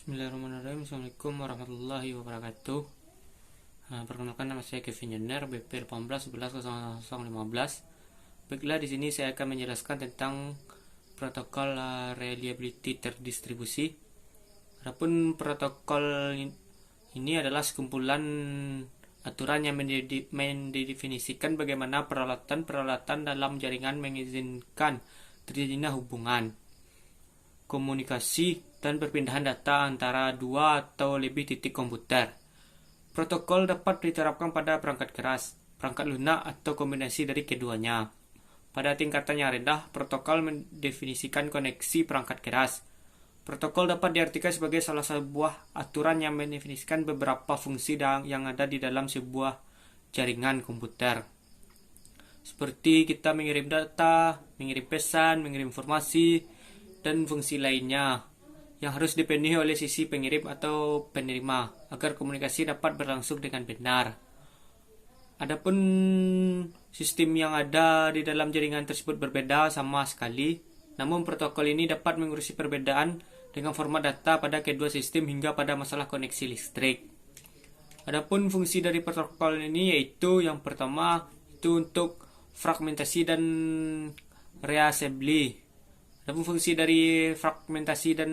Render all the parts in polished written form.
Bismillahirrahmanirrahim. Assalamualaikum warahmatullahi wabarakatuh. Perkenalkan, nama saya Kevin Jenner, BP 18110015. Baiklah, di sini saya akan menjelaskan tentang protokol reliability terdistribusi. Adapun protokol ini adalah sekumpulan aturan yang mendefinisikan bagaimana peralatan dalam jaringan mengizinkan terjadinya hubungan, komunikasi, dan perpindahan data antara dua atau lebih titik komputer. Protokol dapat diterapkan pada perangkat keras, perangkat lunak, atau kombinasi dari keduanya. Pada tingkatan yang rendah, protokol mendefinisikan koneksi perangkat keras. Protokol dapat diartikan sebagai salah sebuah aturan yang mendefinisikan beberapa fungsi yang ada di dalam sebuah jaringan komputer. Seperti kita mengirim data, mengirim pesan, mengirim informasi, dan fungsi lainnya yang harus dipenuhi oleh sisi pengirim atau penerima agar komunikasi dapat berlangsung dengan benar. Adapun sistem yang ada di dalam jaringan tersebut berbeda sama sekali, namun protokol ini dapat mengurusi perbedaan dengan format data pada kedua sistem hingga pada masalah koneksi listrik. Adapun fungsi dari protokol ini yaitu yang pertama itu untuk fragmentasi dan reassembly. Adapun fungsi dari fragmentasi dan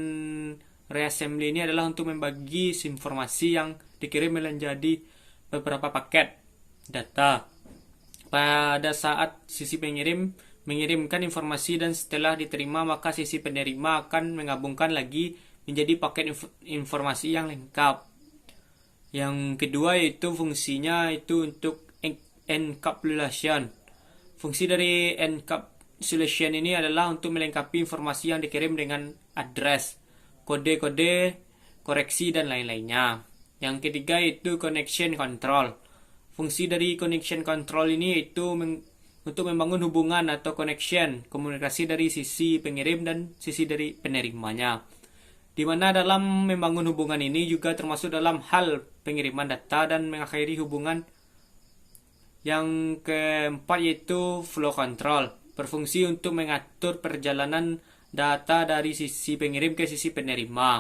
reassembly ini adalah untuk membagi informasi yang dikirim menjadi beberapa paket data. Pada saat sisi pengirim mengirimkan informasi dan setelah diterima, maka sisi penerima akan menggabungkan lagi menjadi paket informasi yang lengkap. Yang kedua yaitu fungsinya itu untuk encapsulation. Fungsi dari encapsulation ini adalah untuk melengkapi informasi yang dikirim dengan address, kode-kode, koreksi, dan lain-lainnya. Yang ketiga yaitu connection control. Fungsi dari connection control ini yaitu untuk membangun hubungan atau connection, komunikasi dari sisi pengirim dan sisi dari penerimanya. Di mana dalam membangun hubungan ini juga termasuk dalam hal pengiriman data dan mengakhiri hubungan. Yang keempat yaitu flow control, berfungsi untuk mengatur perjalanan data dari sisi pengirim ke sisi penerima.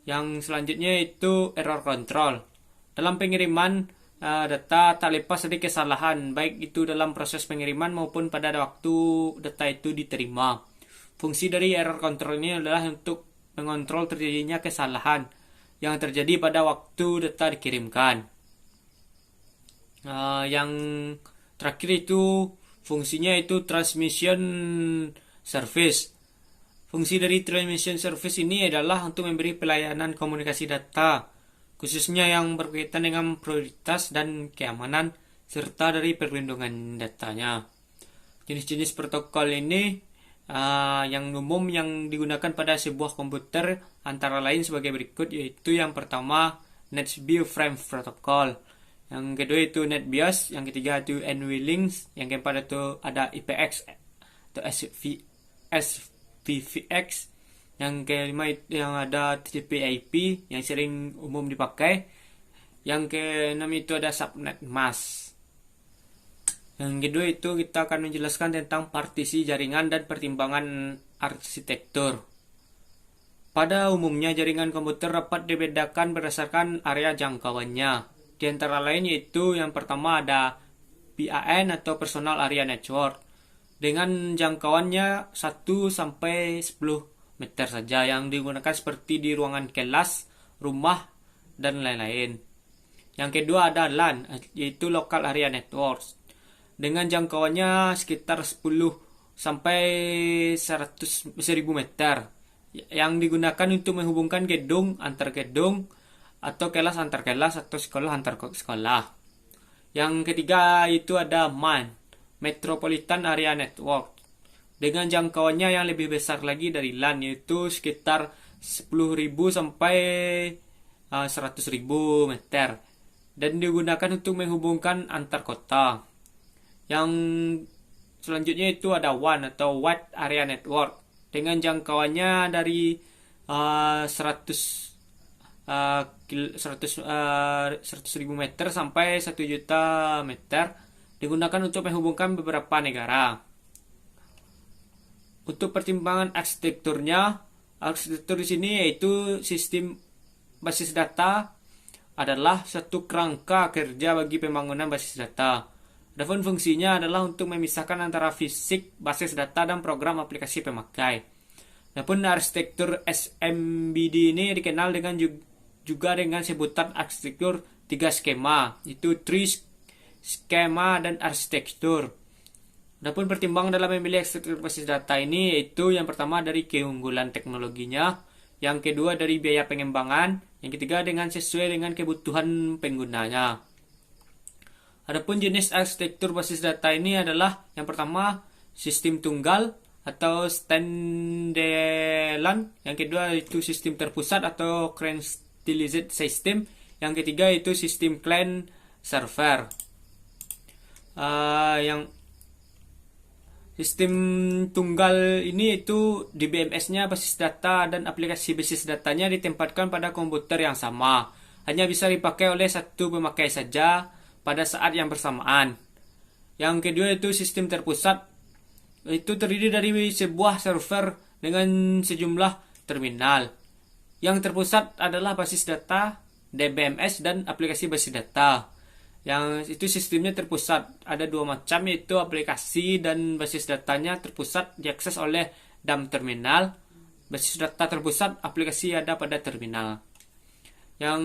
Yang selanjutnya itu error control. Dalam pengiriman data tak lepas dari kesalahan, baik itu dalam proses pengiriman maupun pada waktu data itu diterima. Fungsi dari error control ini adalah untuk mengontrol terjadinya kesalahan yang terjadi pada waktu data dikirimkan. Yang terakhir itu fungsinya itu transmission service. Fungsi dari transmission service ini adalah untuk memberi pelayanan komunikasi data, khususnya yang berkaitan dengan prioritas dan keamanan serta dari perlindungan datanya. Jenis-jenis protokol ini yang umum yang digunakan pada sebuah komputer antara lain sebagai berikut, yaitu yang pertama NetBIOS Frame Protocol, yang kedua itu NetBIOS, yang ketiga itu NVLink, yang keempat itu ada IPX atau SPVX, yang kelima itu yang ada TCP/IP yang sering umum dipakai, yang keenam itu ada subnet mask. Yang kedua itu kita akan menjelaskan tentang partisi jaringan dan pertimbangan arsitektur. Pada umumnya jaringan komputer dapat dibedakan berdasarkan area jangkauannya. Di antara lain yaitu yang pertama ada PAN atau Personal Area Network dengan jangkauannya 1 sampai 10 meter saja yang digunakan seperti di ruangan kelas, rumah, dan lain-lain. Yang kedua ada LAN yaitu Local Area Network dengan jangkauannya sekitar 10 sampai 1000 meter yang digunakan untuk menghubungkan gedung antar gedung atau kelas antar kelas atau sekolah antar sekolah. Yang ketiga itu ada MAN, Metropolitan Area Network, dengan jangkauannya yang lebih besar lagi dari LAN yaitu sekitar 10.000 sampai 100.000 meter dan digunakan untuk menghubungkan antar kota. Yang selanjutnya itu ada WAN atau Wide Area Network dengan jangkauannya dari 100.000 meter sampai 1 juta meter, digunakan untuk menghubungkan beberapa negara. Untuk pertimbangan arsitekturnya, Arsitektur di sini yaitu sistem basis data adalah satu kerangka kerja bagi pembangunan basis data. Adapun fungsinya adalah untuk memisahkan antara fisik basis data dan program aplikasi pemakai. Adapun arsitektur SMBD ini dikenal dengan juga dengan sebutan arsitektur 3 skema, itu three skema dan arsitektur. Adapun pertimbangan dalam memilih arsitektur basis data ini yaitu yang pertama dari keunggulan teknologinya, yang kedua dari biaya pengembangan, yang ketiga dengan sesuai dengan kebutuhan penggunanya. Adapun jenis arsitektur basis data ini adalah yang pertama sistem tunggal atau standalone, yang kedua itu sistem terpusat atau centralized system, yang ketiga itu sistem client server. Yang sistem tunggal ini itu di BMS-nya basis data dan aplikasi basis datanya ditempatkan pada komputer yang sama. Hanya bisa dipakai oleh satu pemakai saja pada saat yang bersamaan. Yang kedua itu sistem terpusat. Itu terdiri dari sebuah server dengan sejumlah terminal. Yang terpusat adalah basis data, DBMS, dan aplikasi basis data. Yang itu sistemnya terpusat. Ada dua macam, yaitu aplikasi dan basis datanya terpusat diakses oleh DAM terminal. Basis data terpusat, aplikasi ada pada terminal. Yang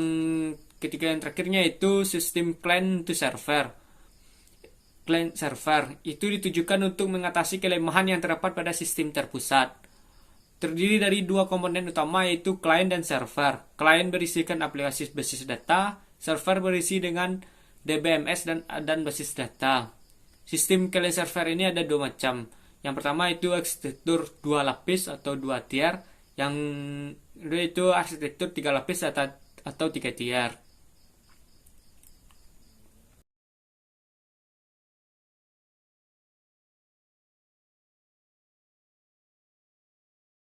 ketiga yang terakhirnya itu sistem client to server. Client server itu ditujukan untuk mengatasi kelemahan yang terdapat pada sistem terpusat. Terdiri dari dua komponen utama yaitu client dan server. Client berisikan aplikasi basis data, server berisi dengan DBMS dan basis data. Sistem client server ini ada dua macam. Yang pertama itu arsitektur 2 lapis atau 2 tier. Yang kedua itu arsitektur 3 lapis atau 3 tier.